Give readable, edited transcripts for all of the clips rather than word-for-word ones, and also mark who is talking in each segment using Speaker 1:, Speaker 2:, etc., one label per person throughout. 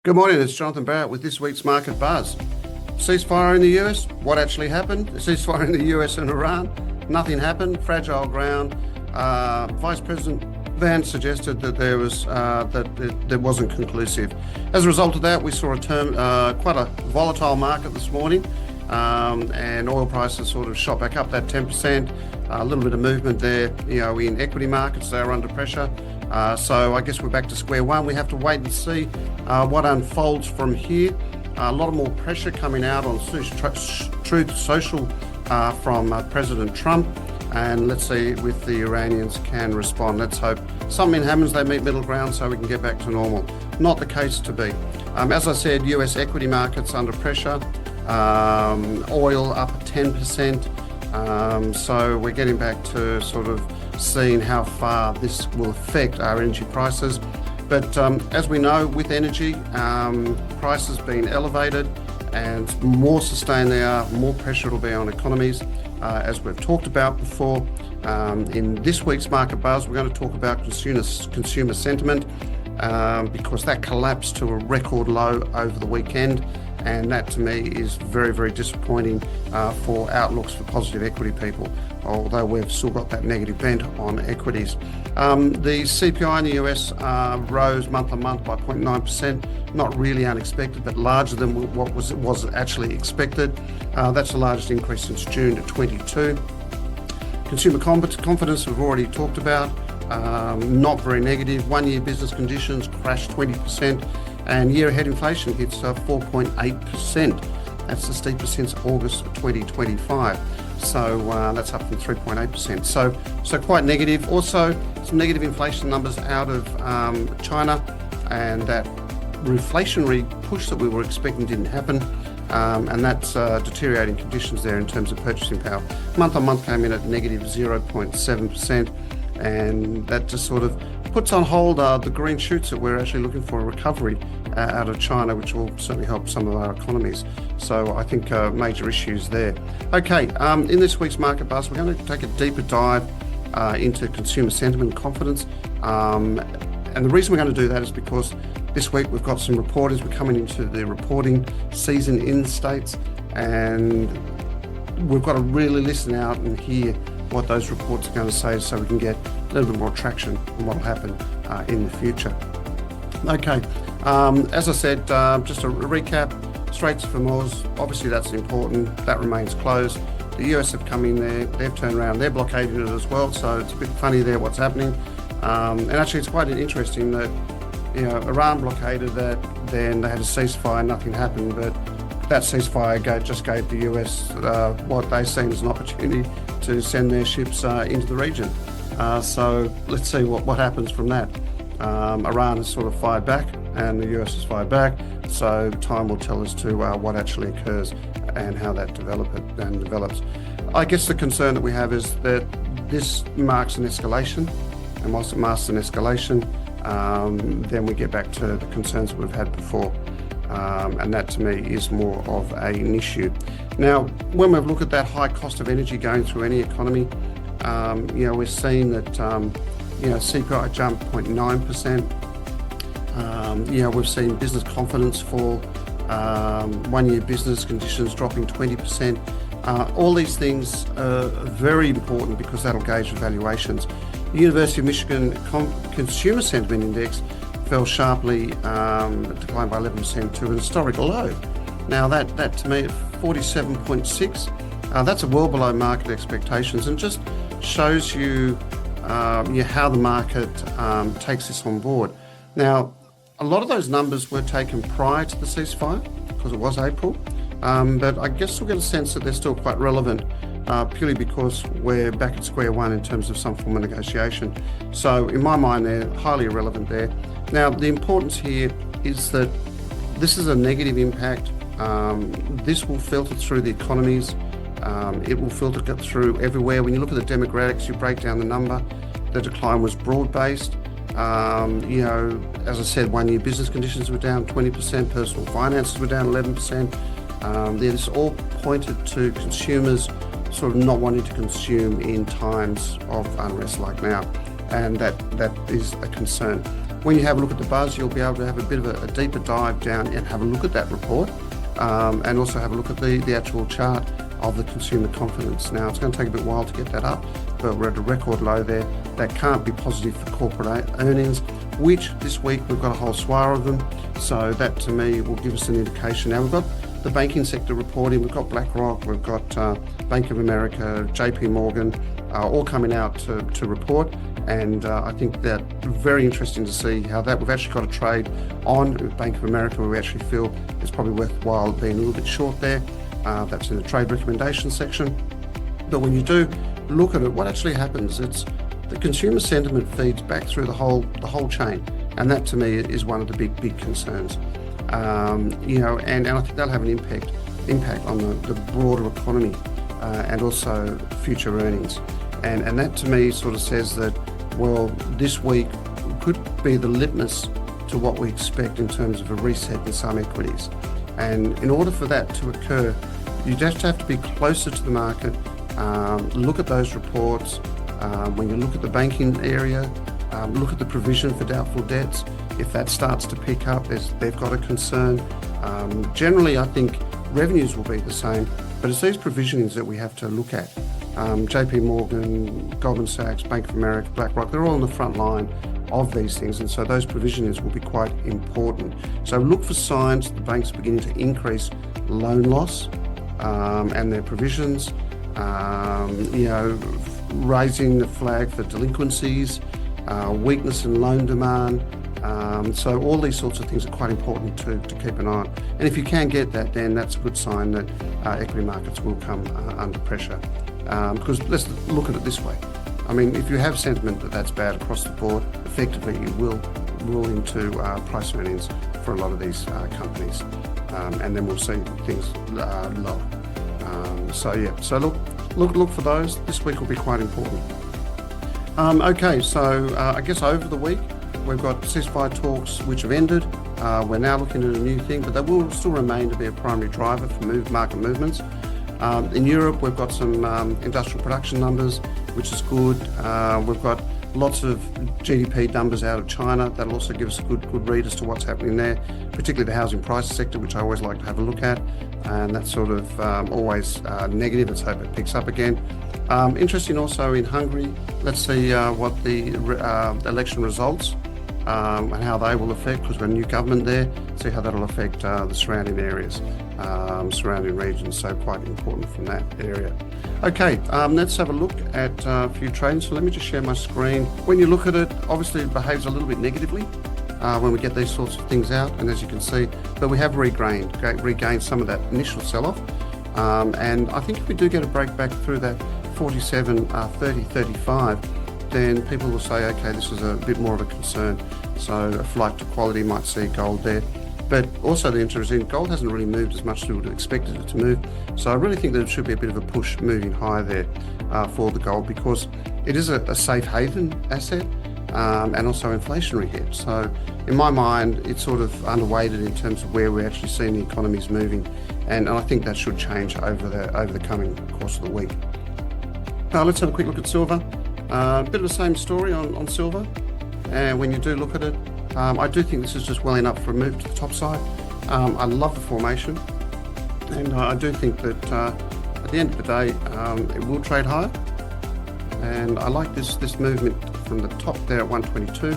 Speaker 1: Good morning, it's Jonathan Barrett with this week's Market Buzz. Ceasefire in the US, what actually happened? Ceasefire in the US and Iran, nothing happened, fragile ground. Vice President Vance suggested that there wasn't conclusive. As a result of that, we saw quite a volatile market this morning, and oil prices sort of shot back up that 10%. A little bit of movement there, in equity markets, they are under pressure. So I guess we're back to square one. We have to wait and see what unfolds from here. A lot of more pressure coming out on Truth Social from President Trump. And let's see if the Iranians can respond. Let's hope something happens, they meet middle ground so we can get back to normal. Not the case to be. As I said, US equity markets under pressure. Oil up 10%. So we're getting back to sort of seeing how far this will affect our energy prices. But as we know, with energy, prices being elevated and more sustained they are, more pressure will be on economies. As we've talked about before, in this week's Market Buzz, we're going to talk about consumer sentiment because that collapsed to a record low over the weekend. And that to me is very, very disappointing for outlooks for positive equity people, although we've still got that negative bent on equities. The CPI in the US rose month on month by 0.9%, not really unexpected, but larger than what was actually expected. That's the largest increase since June of 22. Consumer confidence we've already talked about, not very negative. 1 year business conditions crashed 20%. And year-ahead inflation hits 4.8%. That's the steepest since August of 2025. So that's up from 3.8%. So quite negative. Also, some negative inflation numbers out of China, and that reflationary push that we were expecting didn't happen. And that's deteriorating conditions there in terms of purchasing power. Month on month came in at negative 0.7%. And that just sort of puts on hold the green shoots that we're actually looking for a recovery out of China, which will certainly help some of our economies. So I think major issues there. Okay, in this week's Market Buzz, we're going to take a deeper dive into consumer sentiment and confidence. And the reason we're going to do that is because this week we've got some reporters. We're coming into the reporting season in the States, and we've got to really listen out and hear what those reports are going to say so we can get a little bit more traction on what will happen in the future. Okay, as I said, just a recap, Straits of Hormuz, obviously that's important, that remains closed. The US have come in there, they've turned around, they're blockading it as well, so it's a bit funny there what's happening. And actually it's quite interesting that, Iran blockaded that, then they had a ceasefire, nothing happened, but that ceasefire just gave the US what they seen as an opportunity to send their ships into the region. So let's see what happens from that. Iran has sort of fired back and the US has fired back. So time will tell us to what actually occurs and how that develops. I guess the concern that we have is that this marks an escalation. And whilst it marks an escalation, then we get back to the concerns that we've had before. And that to me is more of an issue. Now, when we look at that high cost of energy going through any economy, we're seeing that, CPI jumped 0.9%. We've seen business confidence fall, 1 year business conditions dropping 20%. All these things are very important because that'll gauge valuations. The University of Michigan Consumer Sentiment Index fell sharply, declined by 11% to an historical low. Now that to me at 47.6, that's well below market expectations, and just shows you, how the market takes this on board. Now, a lot of those numbers were taken prior to the ceasefire because it was April, but I guess we'll get a sense that they're still quite relevant. Purely because we're back at square one in terms of some form of negotiation. So in my mind, they're highly irrelevant there. Now, the importance here is that this is a negative impact. This will filter through the economies. It will filter through everywhere. When you look at the demographics, you break down the number, the decline was broad-based. As I said, 1 year business conditions were down 20%, personal finances were down 11%. This all pointed to consumers sort of not wanting to consume in times of unrest like now, and that is a concern. when you have a look at the buzz, you'll be able to have a bit of a deeper dive down and have a look at that report, and also have a look at the actual chart of the consumer confidence. Now, it's going to take a bit while to get that up, but we're at a record low there. That can't be positive for corporate earnings, which this week we've got a whole swathe of them. So that to me will give us an indication. Now, we've got the banking sector reporting, we've got BlackRock, we've got Bank of America, JP Morgan, all coming out to report. And I think that very interesting to see how that we've actually got a trade on Bank of America where we actually feel it's probably worthwhile being a little bit short there. That's in the trade recommendation section. But when you do look at it, what actually happens, it's the consumer sentiment feeds back through the whole chain. And that to me is one of the big concerns. And I think that'll have an impact on the broader economy and also future earnings. And that to me sort of says that, well, this week could be the litmus to what we expect in terms of a reset in some equities. And in order for that to occur, you just have to be closer to the market, look at those reports. When you look at the banking area, look at the provision for doubtful debts. If that starts to pick up, they've got a concern. Generally, I think revenues will be the same, but it's these provisionings that we have to look at. JP Morgan, Goldman Sachs, Bank of America, BlackRock, they're all on the front line of these things, and so those provisionings will be quite important. So look for signs the banks are beginning to increase loan loss and their provisions, raising the flag for delinquencies, weakness in loan demand. So all these sorts of things are quite important to keep an eye on. And if you can get that, then that's a good sign that equity markets will come under pressure. Because let's look at it this way. I mean, if you have sentiment that's bad across the board, effectively you will rule into price earnings for a lot of these companies. And then we'll see things lower. So look for those. This week will be quite important. Okay, so I guess over the week, we've got ceasefire talks which have ended. We're now looking at a new thing, but they will still remain to be a primary driver for market movements. In Europe, we've got some industrial production numbers, which is good. We've got lots of GDP numbers out of China. That'll also give us a good read as to what's happening there, particularly the housing price sector, which I always like to have a look at. And that's sort of always negative. Let's hope it picks up again. Interesting also in Hungary. Let's see what the election results and how they will affect, because we've got a new government there, see how that'll affect the surrounding areas, surrounding regions, so quite important from that area. Okay, let's have a look at a few trades. So let me just share my screen. When you look at it, obviously it behaves a little bit negatively when we get these sorts of things out, and as you can see, but we have regained some of that initial sell-off, and I think if we do get a break back through that 47, 30, 35, then people will say, okay, this is a bit more of a concern. So a flight to quality might see gold there. But also the interesting, gold hasn't really moved as much as we would have expected it to move. So I really think there should be a bit of a push moving higher there for the gold, because it is a safe haven asset and also inflationary hedge. So in my mind, it's sort of underweighted in terms of where we're actually seeing the economies moving. And I think that should change over the coming course of the week. Let's have a quick look at silver. A bit of the same story on silver, and when you do look at it, I do think this is just welling up for a move to the top side. I love the formation, and I do think that at the end of the day it will trade higher, and I like this movement from the top there at 122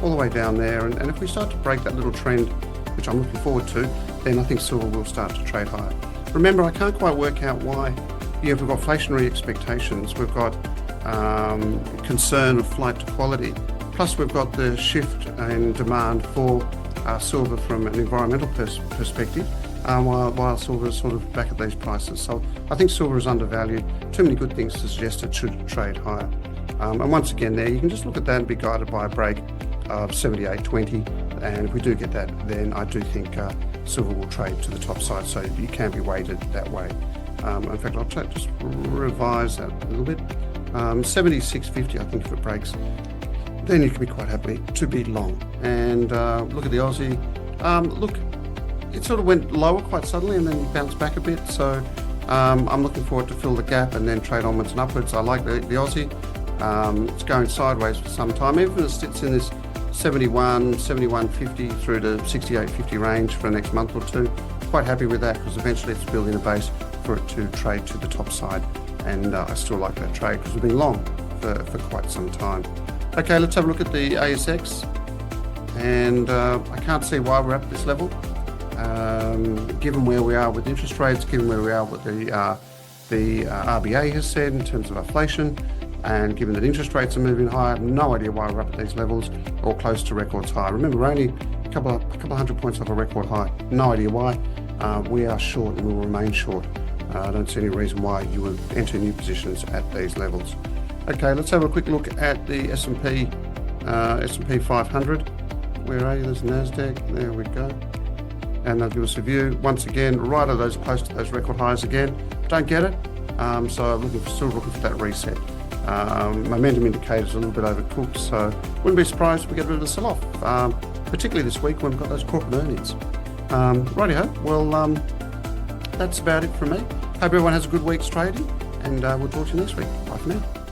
Speaker 1: all the way down there, and if we start to break that little trend, which I'm looking forward to, then I think silver will start to trade higher. Remember, I can't quite work out why. We've got inflationary expectations, we've got concern of flight to quality, plus we've got the shift in demand for silver from an environmental perspective, while silver is sort of back at these prices. So I think silver is undervalued. Too many good things to suggest it should trade higher. And once again there, you can just look at that and be guided by a break of 78.20, and if we do get that, then I do think silver will trade to the top side, so you can be weighted that way. In fact, I'll just revise that a little bit. 76.50, I think, if it breaks, then you can be quite happy to be long. And look at the Aussie. Look, it sort of went lower quite suddenly and then bounced back a bit. So I'm looking forward to fill the gap and then trade onwards and upwards. I like the Aussie. It's going sideways for some time. Even if it sits in this 71, 71.50 through to 68.50 range for the next month or two. Quite happy with that because eventually it's building a base for it to trade to the top side. And I still like that trade because we've been long for quite some time. Okay, let's have a look at the ASX. And I can't see why we're at this level. Given where we are with interest rates, given where we are with the RBA has said in terms of inflation, and given that interest rates are moving higher, no idea why we're up at these levels or close to records high. Remember, we're only a couple of hundred points off a record high. No idea why. We are short and will remain short. I don't see any reason why you would enter new positions at these levels. Okay, let's have a quick look at the S&P 500. Where are you? There's NASDAQ. There we go. And they'll give us a view once again, right at those close to those record highs again. Don't get it. So still looking for that reset. Momentum indicators are a little bit overcooked, so wouldn't be surprised if we get a bit of a sell-off, particularly this week when we've got those corporate earnings. Righty-ho. Well, that's about it from me. Hope everyone has a good week's trading, and we'll talk to you next week. Bye for now.